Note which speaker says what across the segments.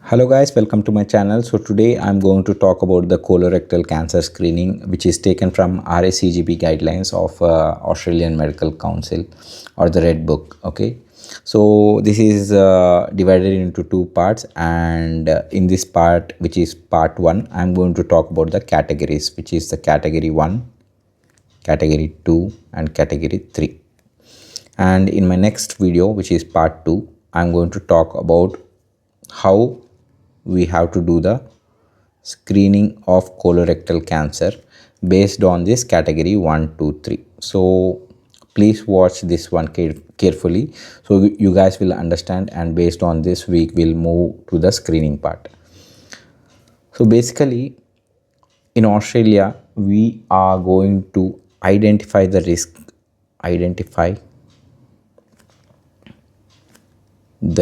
Speaker 1: Hello guys, welcome to my channel. So today I'm going to talk about the colorectal cancer screening, which is taken from RACGP guidelines of Australian Medical Council, or the Red Book. Okay, so this is divided into two parts, and in this part, which is part 1, I'm going to talk about the categories, which is the category 1, category 2 and category 3. And in my next video, which is part 2, I'm going to talk about how we have to do the screening of colorectal cancer based on this category 1, 2, 3. So please watch this one carefully so you guys will understand, and based on this we will move to the screening part. So basically, in Australia we are going to identify the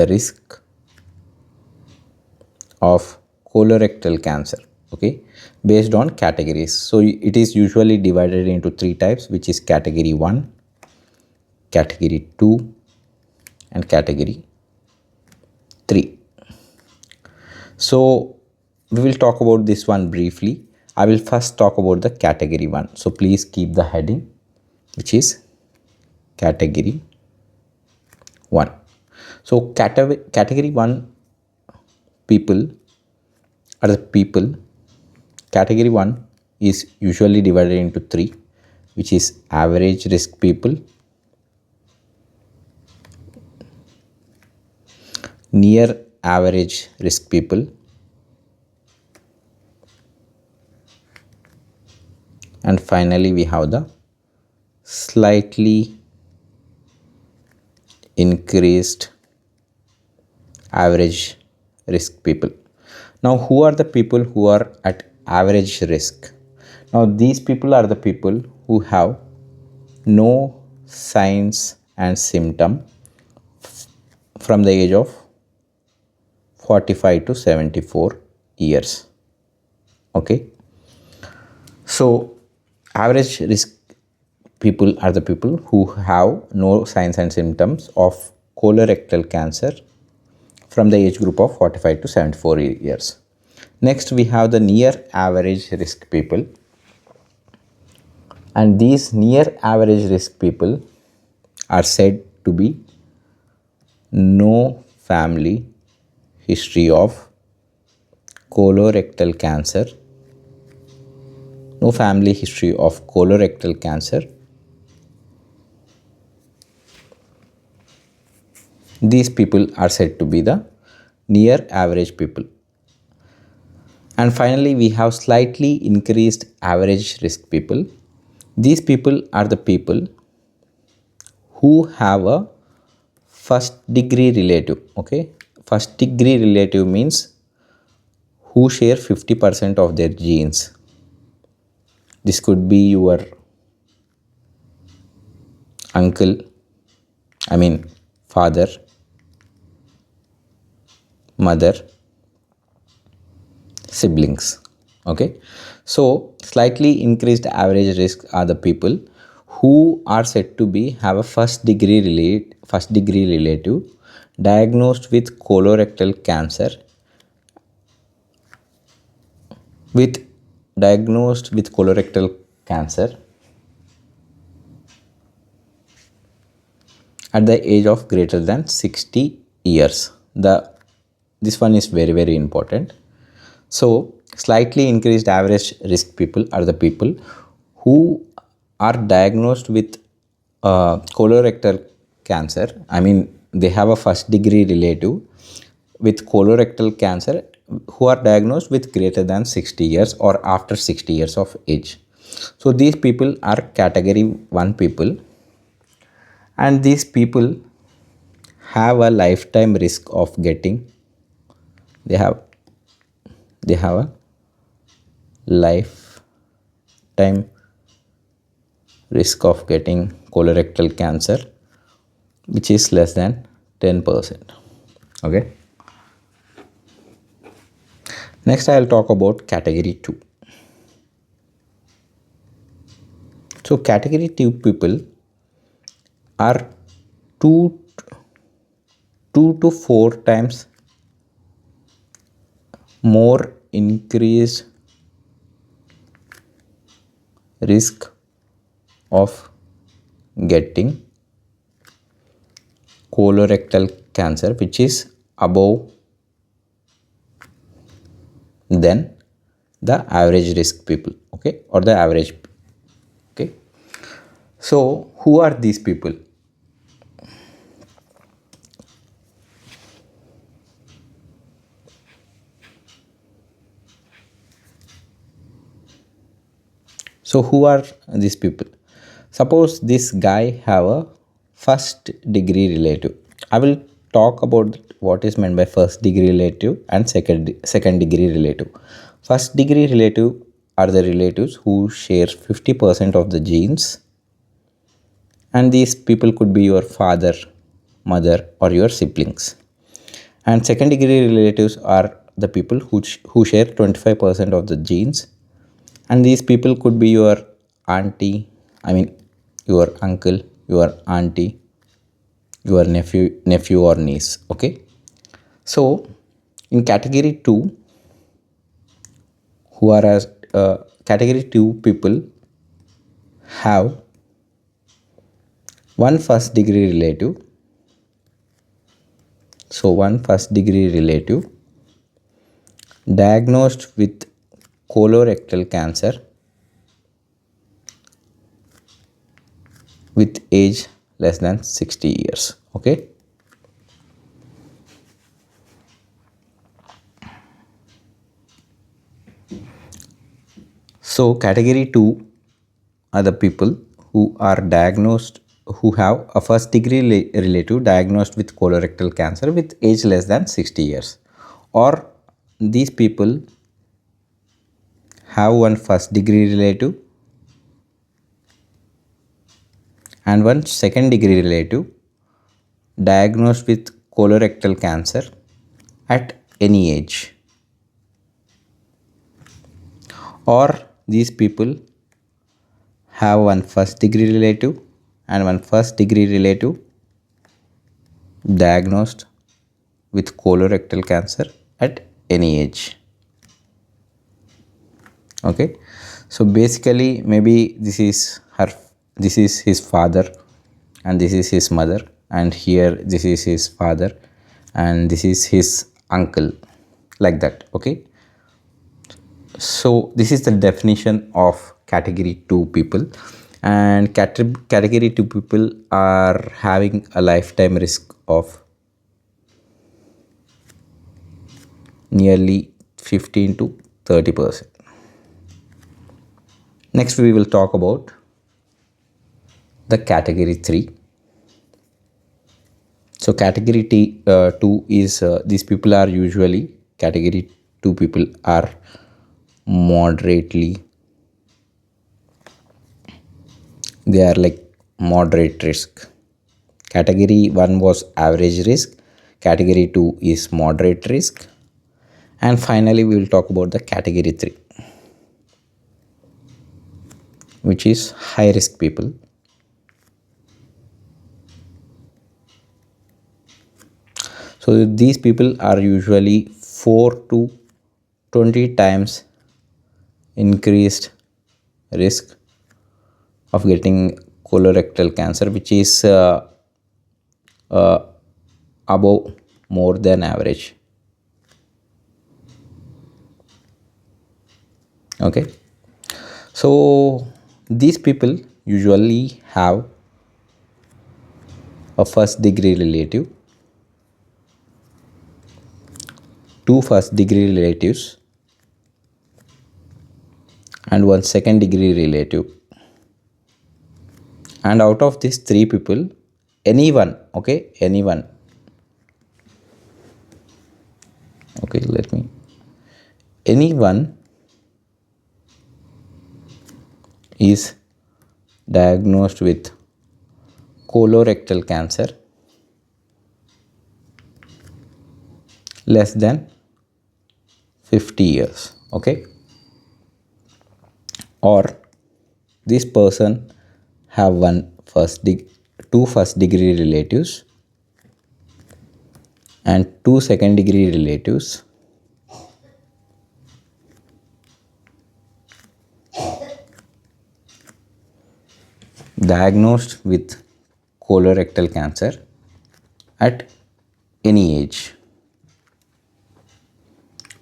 Speaker 1: risk of colorectal cancer, okay, based on categories. So it is usually divided into three types, which is category 1, category 2 and category 3. So we will talk about this one briefly. I will first talk about the category 1. So please keep the heading, which is category 1. So category 1 people are the people. Category 1 is usually divided into 3, which is average risk people, near average risk people, and finally we have the slightly increased average risk people. Now, who are the people who are at average risk? Now, these people are the people who have no signs and symptom from the age of 45 to 74 years. Okay. So, average risk people are the people who have no signs and symptoms of colorectal cancer from the age group of 45 to 74 years. Next, we have the near average risk people, and these near average risk people are said to be no family history of colorectal cancer, no family history of colorectal cancer. These people are said to be the near average people. And finally, we have slightly increased average risk people. These people are the people who have a first degree relative. Okay, first degree relative means who share 50% of their genes. This could be your uncle, father, mother, siblings. Okay, so slightly increased average risk are the people who are said to be have a first degree relative diagnosed with colorectal cancer at the age of greater than 60 years. This one is very important. So slightly increased average risk people are the people who are diagnosed with colorectal cancer. They have a first degree relative with colorectal cancer who are diagnosed with greater than 60 years or after 60 years of age. So these people are category 1 people, and these people have a lifetime risk of getting they have a lifetime risk of getting colorectal cancer, which is less than 10%. Okay, next I'll talk about category 2. So category 2 people are 2 to 4 times more increased risk of getting colorectal cancer, which is above than the average risk people, okay, or the average. Okay, so who are these people? So who are these people? Suppose this guy have a first degree relative. I will talk about what is meant by first degree relative and second degree relative. First degree relative are the relatives who share 50% of the genes, and these people could be your father, mother, or your siblings. And second degree relatives are the people who share 25% of the genes, and these people could be your auntie, I mean your uncle, your auntie, your nephew or niece. Okay, so in category 2, who are as category 2 people have one first degree relative. So one first degree relative diagnosed with colorectal cancer with age less than 60 years. Okay, so category 2 are the people who are diagnosed, who have a first degree relative diagnosed with colorectal cancer with age less than 60 years, or these people have one first degree relative and one second degree relative diagnosed with colorectal cancer at any age, or these people have one first degree relative and one first degree relative diagnosed with colorectal cancer at any age. Okay, so basically maybe this is his father, and this is his mother, and here this is his father, and this is his uncle, like that. Okay, so this is the definition of category 2 people, and category 2 people are having a lifetime risk of nearly 15 to 30%. Next we will talk about the category 3. So category 2 is these people are usually, category 2 people are moderately, they are like moderate risk. Category 1 was average risk, category 2 is moderate risk, and finally we will talk about the category 3, which is high risk people. So these people are usually 4 to 20 times increased risk of getting colorectal cancer, which is above more than average. Okay, so these people usually have a first degree relative, two first degree relatives, and one second degree relative. And out of these 3 people, anyone, okay, anyone, okay, anyone is diagnosed with colorectal cancer less than 50 years. Okay, or this person have two first degree relatives and two second degree relatives diagnosed with colorectal cancer at any age,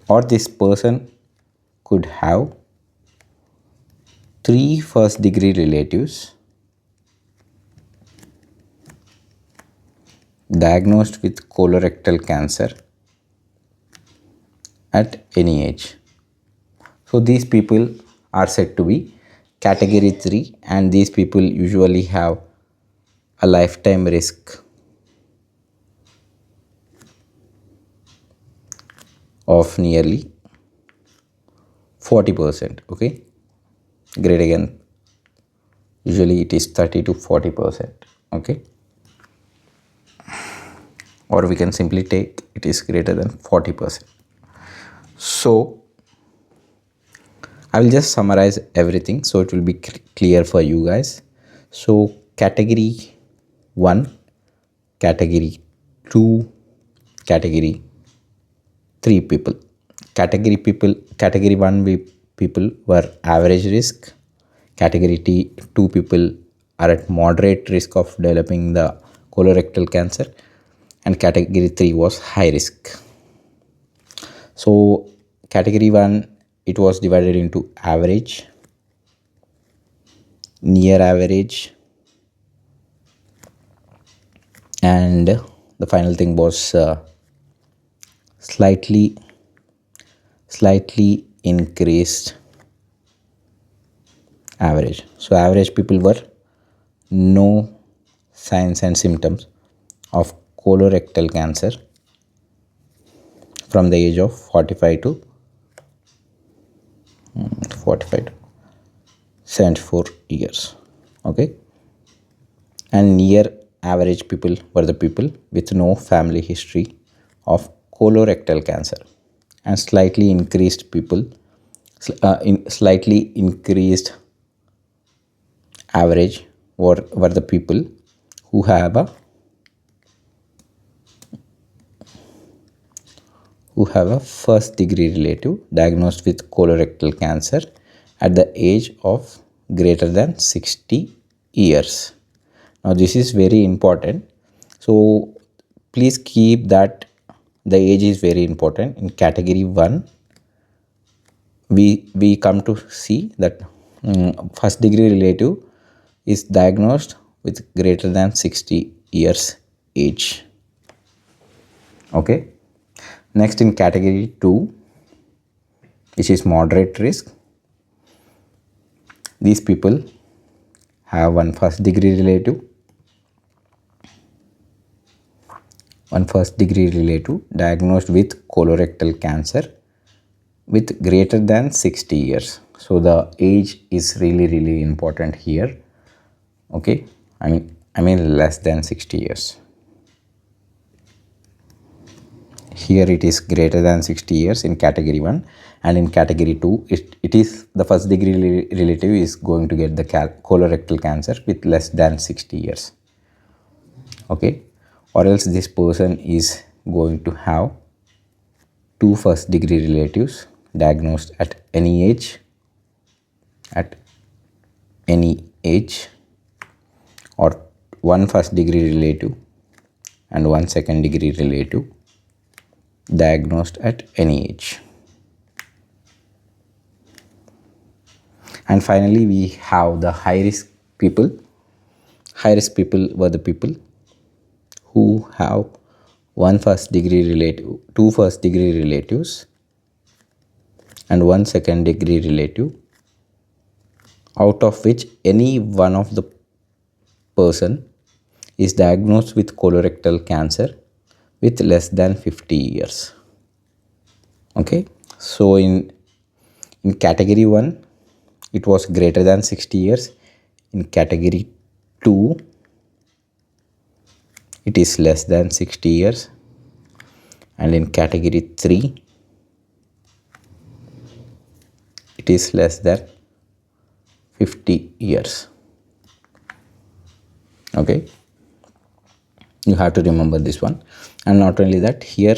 Speaker 1: or this person could have 3 first degree relatives diagnosed with colorectal cancer at any age. So these people are said to be category 3, and these people usually have a lifetime risk of nearly 40%. Okay, great again. Usually it is 30 to 40%. Okay, or we can simply take it is greater than 40%. So I will just summarize everything so it will be clear for you guys. So category 1, category 2, category 3 people. Category 1 people were average risk. Category 2 people are at moderate risk of developing the colorectal cancer, and category 3 was high risk. So category 1, it was divided into average, near average, and the final thing was slightly increased average. So average people were no signs and symptoms of colorectal cancer from the age of 45 to 74 years. Okay, and near average people were the people with no family history of colorectal cancer, and slightly increased people slightly increased average were the people who have a first degree relative diagnosed with colorectal cancer at the age of greater than 60 years. Now this is very important, so please keep that the age is very important. In category 1, we come to see that first degree relative is diagnosed with greater than 60 years age. Okay, next in category 2, which is moderate risk, these people have one first degree relative diagnosed with colorectal cancer with greater than 60 years. So the age is really important here. Okay, I mean less than 60 years. Here it is greater than 60 years in category 1, and in category 2 it is the first degree relative is going to get the colorectal cancer with less than 60 years. Okay, or else this person is going to have 2 first degree relatives diagnosed at any age, or 1 first degree relative and 1 second degree relative diagnosed at any age. And finally we have the high risk people. High risk people were the people who have 1 first degree relative, 2 first degree relatives and 1 second degree relative, out of which any one of the person is diagnosed with colorectal cancer with less than 50 years. Okay, so in category 1 it was greater than 60 years. In category 2 it is less than 60 years, and in category 3 it is less than 50 years. Okay, you have to remember this one. And not only that, here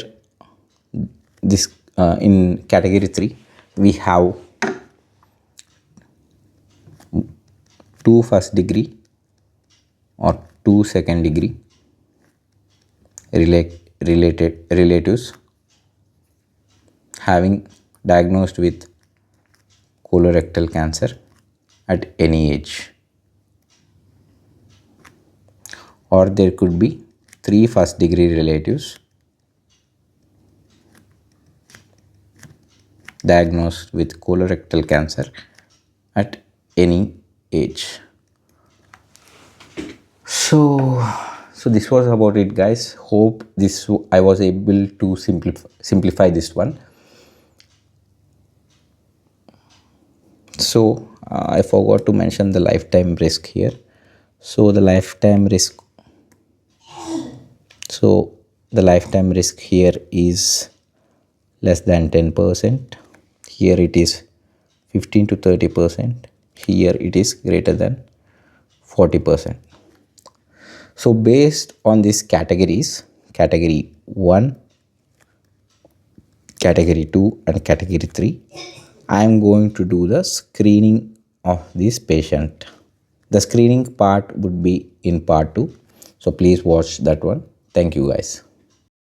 Speaker 1: this in category 3 we have 2 first degree or 2 second degree related relatives having diagnosed with colorectal cancer at any age, or there could be 3 first degree relatives diagnosed with colorectal cancer at any age. So this was about it, guys. Hope this I was able to simplify this one. So I forgot to mention the lifetime risk here. So the lifetime risk here is less than 10%. Here it is 15 to 30%. Here it is greater than 40%. So based on these categories, category 1, category 2 and category 3, I am going to do the screening of this patient. The screening part would be in part 2. So please watch that one. Thank you, guys.